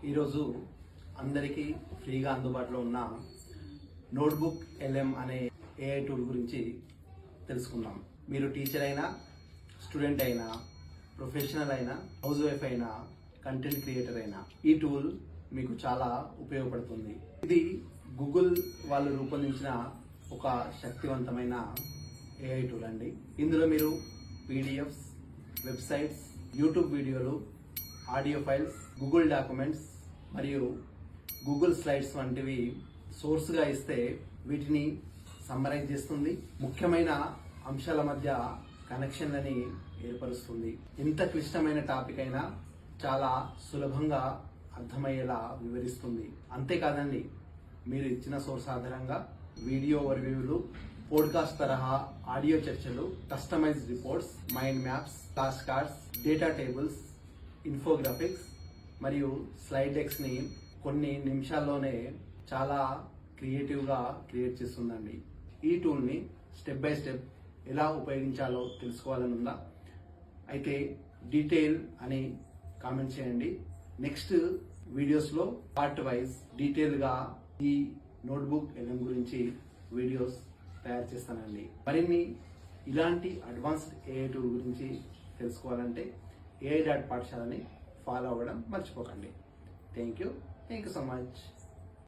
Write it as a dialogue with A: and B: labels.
A: ఈరోజు అందరికీ ఫ్రీగా అందుబాటులో ఉన్న నోట్బుక్ LM అనే AI టూల్ గురించి తెలుసుకుందాం. మీరు టీచర్ అయినా, స్టూడెంట్ అయినా, ప్రొఫెషనల్ అయినా, హౌస్ వైఫ్ అయినా, కంటెంట్ క్రియేటర్ అయినా ఈ టూల్ మీకు చాలా ఉపయోగపడుతుంది. ఇది గూగుల్ వాళ్ళు రూపొందించిన ఒక శక్తివంతమైన AI టూల్ అండి. ఇందులో మీరు PDFs, వెబ్సైట్స్, యూట్యూబ్ వీడియోలు, ఆడియో ఫైల్స్, గూగుల్ డాక్యుమెంట్స్ మరియు గూగుల్ స్లైడ్స్ వంటివి సోర్స్గా ఇస్తే వీటిని సమ్మరైజ్ చేస్తుంది. ముఖ్యమైన అంశాల మధ్య కనెక్షన్లని ఏర్పరుస్తుంది. ఎంత క్లిష్టమైన టాపిక్ అయినా చాలా సులభంగా అర్థమయ్యేలా వివరిస్తుంది. అంతేకాదండి, మీరు ఇచ్చిన సోర్స్ ఆధారంగా వీడియో ఓవర్వ్యూలు, పోడ్కాస్ట్ తరహా ఆడియో చర్చలు, customized reports, mind maps, flash cards, data tables, infographics మరియు స్లైడ్ డెక్స్ ని కొన్ని నిమిషాల్లోనే చాలా క్రియేటివ్గా క్రియేట్ చేస్తుందండి. ఈ టూల్ని స్టెప్ బై స్టెప్ ఎలా ఉపయోగించాలో తెలుసుకోవాలని ఉందా? అయితే డీటెయిల్ అని కామెంట్ చేయండి. నెక్స్ట్ వీడియోస్లో పార్ట్ వైజ్ డీటెయిల్గా ఈ నోట్బుక్ LM గురించి వీడియోస్ తయారు చేస్తానండి. మరిన్ని ఇలాంటి అడ్వాన్స్డ్ AI టూల్ గురించి తెలుసుకోవాలంటే AI.పాఠశాలని ఫాలో అవ్వడం మర్చిపోకండి. Thank you so much.